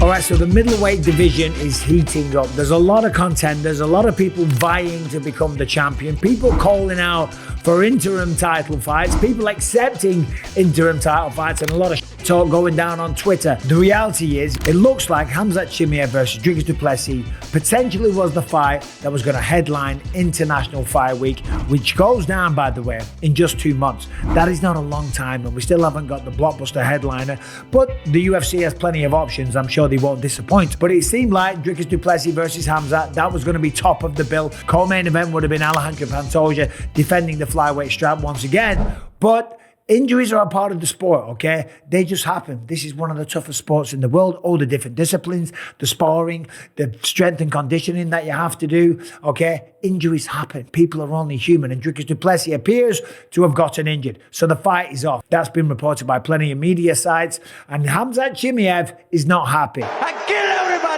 All right, so the middleweight division is heating up. There's a lot of contenders, a lot of people vying to become the champion, people calling out for interim title fights, people accepting interim title fights, and a lot of talk going down on Twitter. The reality is, it looks like Khamzat Chimaev versus DRICUS du Plessis potentially was the fight that was going to headline International Fight Week, which goes down, by the way, in just 2 months. That is not a long time, and we still haven't got the blockbuster headliner, but the UFC has plenty of options. I'm sure they won't disappoint. But it seemed like DRICUS du Plessis versus Khamzat, that was going to be top of the bill. Co-main event would have been Alejandro Pantoja defending the flyweight strap once again. But injuries are a part of the sport, okay? They just happen. This is one of the toughest sports in the world. All the different disciplines, the sparring, the strength and conditioning that you have to do, okay? Injuries happen. People are only human, and DRICUS du Plessis appears to have gotten injured. So the fight is off. That's been reported by plenty of media sites, and Khamzat Chimaev is not happy.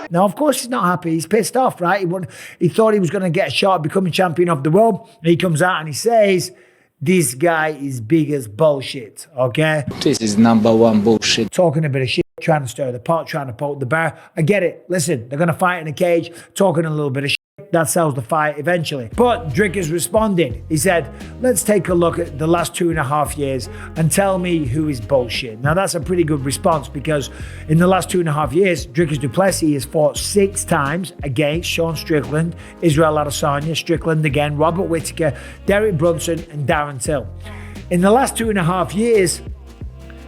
Now, of course, he's not happy. He's pissed off, right? He thought he was going to get a shot at becoming champion of the world. And he comes out and he says, this guy is big as bullshit, okay? This is #1 bullshit. Talking a bit of shit, trying to stir the pot, trying to poke the bear. I get it. Listen, they're going to fight in a cage, talking a little bit of shit. That sells the fight eventually. But DRICUS responded. He said, let's take a look at the last 2.5 years and tell me who is bullshit. Now, that's a pretty good response, because in the last 2.5 years, DRICUS du Plessis has fought 6 times against Sean Strickland, Israel Adesanya, Strickland again, Robert Whittaker, Derek Brunson, and Darren Till. In the last 2.5 years,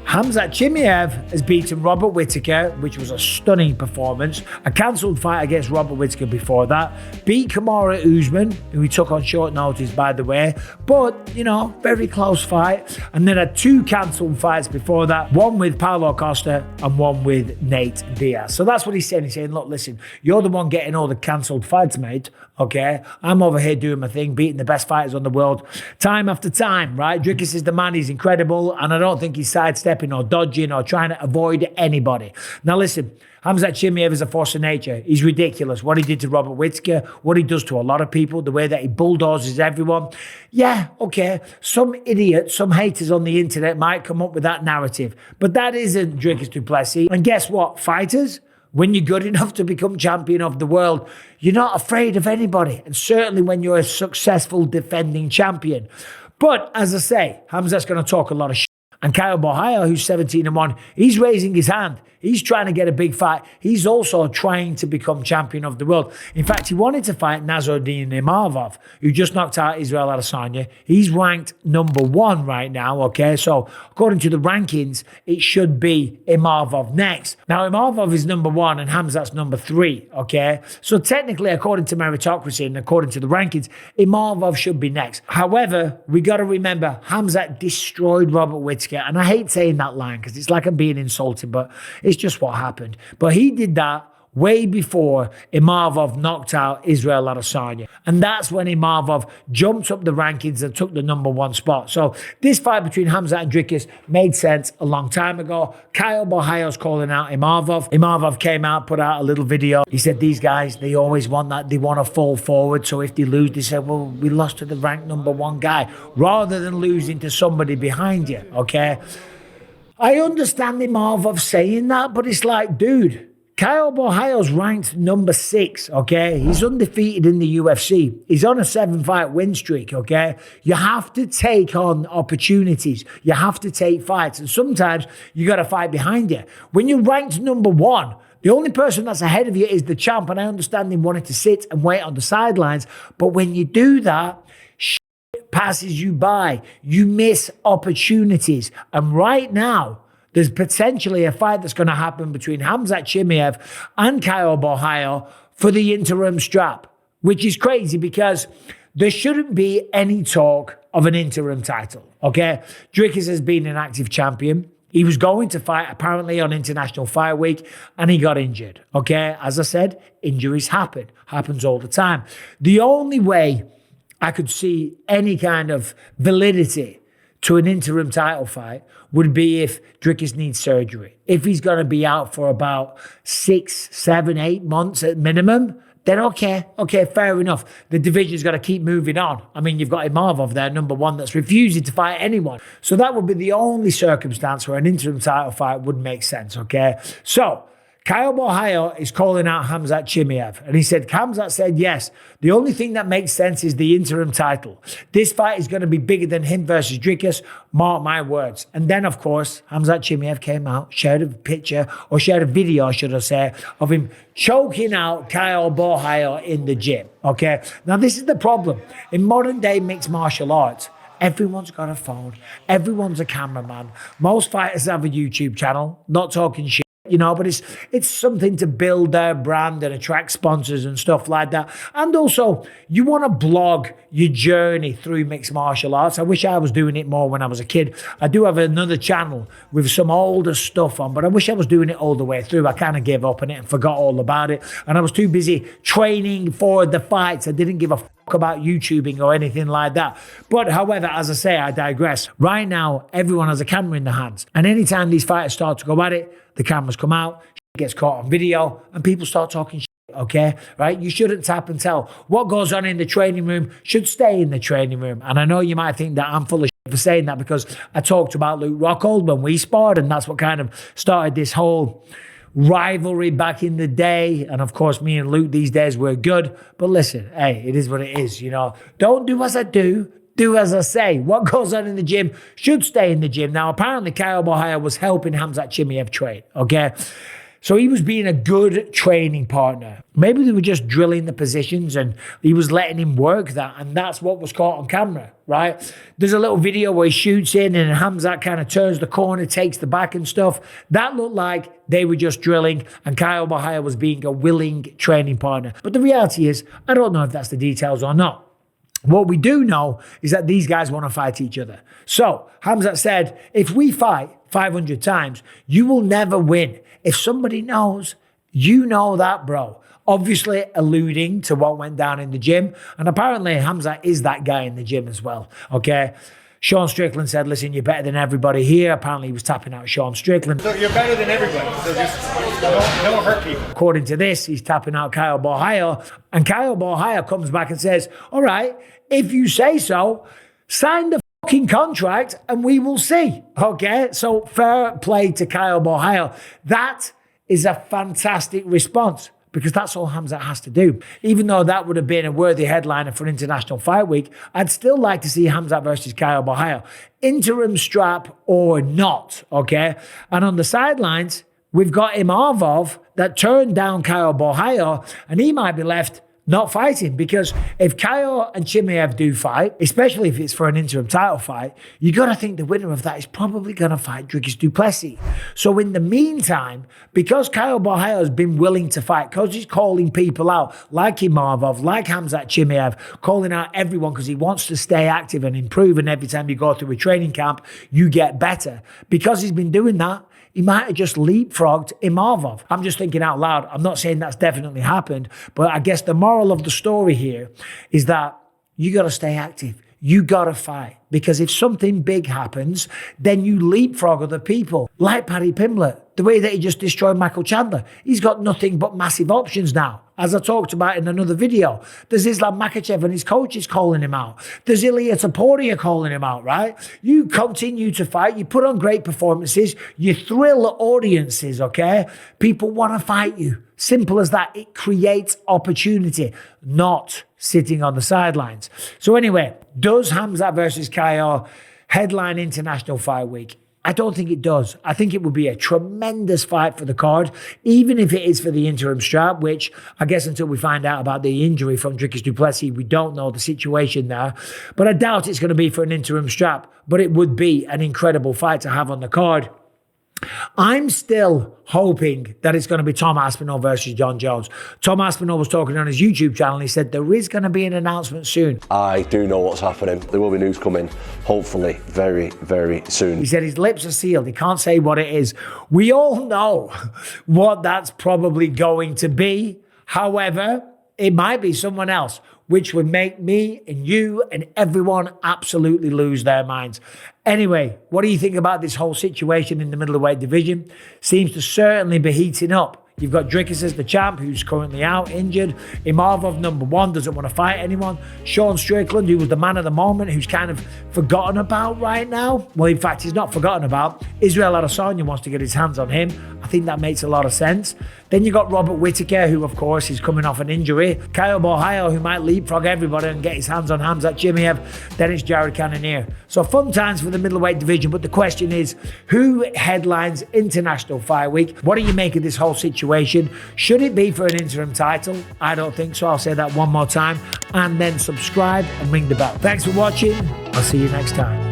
Khamzat Chimaev has beaten Robert Whittaker, which was a stunning performance. A cancelled fight against Robert Whittaker before that. Beat Kamaru Usman, who he took on short notice, by the way. But, you know, very close fight. And then had 2 cancelled fights before that. One with Paulo Costa and one with Nate Diaz. So that's what he's saying. He's saying, look, listen, you're the one getting all the cancelled fights, mate. Okay? I'm over here doing my thing, beating the best fighters on the world time after time, right? DRICUS is the man. He's incredible. And I don't think he's sidestepping or dodging or trying to avoid anybody. Now listen, Khamzat Chimaev is a force of nature. He's ridiculous. What he did to Robert Whittaker, what he does to a lot of people, the way that he bulldozes everyone. Yeah, okay, some idiots, some haters on the internet might come up with that narrative, but that isn't DRICUS du Plessis. And guess what, fighters? When you're good enough to become champion of the world, you're not afraid of anybody. And certainly when you're a successful defending champion. But as I say, Khamzat's going to talk a lot of shit. And Caio Borralho, who's 17-1, he's raising his hand. He's trying to get a big fight. He's also trying to become champion of the world. In fact, he wanted to fight Nassourdine Imavov, who just knocked out Israel Adesanya. He's ranked #1 right now, okay? So according to the rankings, it should be Imavov next. Now, Imavov is #1 and Khamzat's #3, okay? So technically, according to meritocracy and according to the rankings, Imavov should be next. However, we got to remember, Khamzat destroyed Robert Whittaker. And I hate saying that line because it's like I'm being insulted, but it's just what happened. But he did that way before Imavov knocked out Israel Adesanya. And that's when Imavov jumped up the rankings and took the #1 spot. So this fight between Khamzat and DRICUS made sense a long time ago. Caio Borralho's calling out Imavov. Imavov came out, put out a little video. He said, these guys, they always want that. They want to fall forward. So if they lose, they said, well, we lost to the ranked #1 guy, rather than losing to somebody behind you, okay? I understand Imavov saying that, but it's like, dude, Caio Borralho's ranked #6, okay? He's undefeated in the UFC. He's on a 7-fight win streak, okay? You have to take on opportunities. You have to take fights. And sometimes you got to fight behind you. When you're ranked #1, the only person that's ahead of you is the champ. And I understand him wanting to sit and wait on the sidelines. But when you do that, passes you by. You miss opportunities. And right now, there's potentially a fight that's going to happen between Khamzat Chimaev and Caio Borralho for the interim strap, which is crazy because there shouldn't be any talk of an interim title, okay? DRICUS has been an active champion. He was going to fight apparently on International Fight Week and he got injured, okay? As I said, injuries happen. Happens all the time. The only way I could see any kind of validity to an interim title fight would be if DRICUS needs surgery. If he's going to be out for about 6, 7, 8 months at minimum, then okay, fair enough. The division's got to keep moving on. I mean, you've got Imavov there, #1, that's refusing to fight anyone. So that would be the only circumstance where an interim title fight would make sense, okay? So Caio Borralho is calling out Khamzat Chimaev. And he said, Khamzat said, yes, the only thing that makes sense is the interim title. This fight is going to be bigger than him versus DRICUS. Mark my words. And then, of course, Khamzat Chimaev came out, shared a picture, or shared a video, should I say, of him choking out Caio Borralho in the gym. Okay? Now, this is the problem. In modern day mixed martial arts, everyone's got a phone. Everyone's a cameraman. Most fighters have a YouTube channel. Not talking shit. But it's something to build their brand and attract sponsors and stuff like that. And also, you want to blog your journey through mixed martial arts. I wish I was doing it more when I was a kid. I do have another channel with some older stuff on, but I wish I was doing it all the way through. I kind of gave up on it and forgot all about it. And I was too busy training for the fights. I didn't give a about YouTubing or anything like that. But however, as I say, I digress. Right now, everyone has a camera in their hands. And anytime these fighters start to go at it, the cameras come out, gets caught on video, and people start talking shit, okay? Right? You shouldn't tap and tell. What goes on in the training room should stay in the training room. And I know you might think that I'm full of shit for saying that because I talked about Luke Rockhold when we sparred, and that's what kind of started this whole rivalry back in the day. And of course, me and Luke these days were good. But listen, hey, it is what it is, Don't do as I do. Do as I say. What goes on in the gym should stay in the gym. Now, apparently, Caio Borralho was helping Khamzat Chimaev train, okay? So he was being a good training partner. Maybe they were just drilling the positions and he was letting him work that, and that's what was caught on camera, right? There's a little video where he shoots in and Khamzat kind of turns the corner, takes the back and stuff. That looked like they were just drilling and Caio Borralho was being a willing training partner. But the reality is, I don't know if that's the details or not. What we do know is that these guys want to fight each other. So Khamzat said, if we fight 500 times, you will never win. If somebody knows, you know that, bro. Obviously alluding to what went down in the gym. And apparently Khamzat is that guy in the gym as well, okay? Sean Strickland said, listen, you're better than everybody here. Apparently he was tapping out Sean Strickland. So you're better than everybody, so just don't hurt people. According to this, he's tapping out Caio Borralho. And Caio Borralho comes back and says, all right, if you say so, sign the fucking contract and we will see. Okay, so fair play to Caio Borralho. That is a fantastic response, because that's all Khamzat has to do. Even though that would have been a worthy headliner for International Fight Week, I'd still like to see Khamzat versus Caio Borralho. Interim strap or not, okay? And on the sidelines, we've got Imavov that turned down Caio Borralho, and he might be left not fighting, because if Caio and Chimaev do fight, especially if it's for an interim title fight, you got to think the winner of that is probably going to fight DRICUS Plessis. So in the meantime, because Caio Borralho has been willing to fight, because he's calling people out, like Imavov, like Khamzat Chimaev, calling out everyone because he wants to stay active and improve, and every time you go through a training camp, you get better. Because he's been doing that, he might have just leapfrogged Imavov. I'm just thinking out loud. I'm not saying that's definitely happened, but I guess the moral of the story here is that you got to stay active. You got to fight. Because if something big happens, then you leapfrog other people. Like Paddy Pimblett, the way that he just destroyed Michael Chandler. He's got nothing but massive options now. As I talked about in another video, there's Islam Makhachev and his coaches calling him out. There's Ilia Topuria calling him out, right? You continue to fight. You put on great performances. You thrill audiences, okay? People want to fight you. Simple as that. It creates opportunity, not sitting on the sidelines. So anyway, does Khamzat versus Caio headline International Fight Week? I don't think it does. I think it would be a tremendous fight for the card, even if it is for the interim strap, which I guess until we find out about the injury from DRICUS Plessis, we don't know the situation there. But I doubt it's going to be for an interim strap, but it would be an incredible fight to have on the card. I'm still hoping that it's going to be Tom Aspinall versus John Jones. Tom Aspinall was talking on his YouTube channel and he said there is going to be an announcement soon. I do know what's happening. There will be news coming, hopefully, very, very soon. He said his lips are sealed. He can't say what it is. We all know what that's probably going to be. However, it might be someone else, which would make me and you and everyone absolutely lose their minds. Anyway, what do you think about this whole situation in the middleweight division? Seems to certainly be heating up. You've got DRICUS as the champ, who's currently out, injured. Imavov, number 1, doesn't want to fight anyone. Sean Strickland, who was the man of the moment, who's kind of forgotten about right now. Well, in fact, he's not forgotten about. Israel Adesanya wants to get his hands on him. I think that makes a lot of sense. Then you got Robert Whittaker, who, of course, is coming off an injury. Caio Borralho, who might leapfrog everybody and get his hands on Khamzat Chimaev. Then it's Jared Cannonier. So fun times for the middleweight division, but the question is, who headlines International Fight Week? What do you make of this whole situation? Should it be for an interim title? I don't think so. I'll say that one more time. And then subscribe and ring the bell. Thanks for watching. I'll see you next time.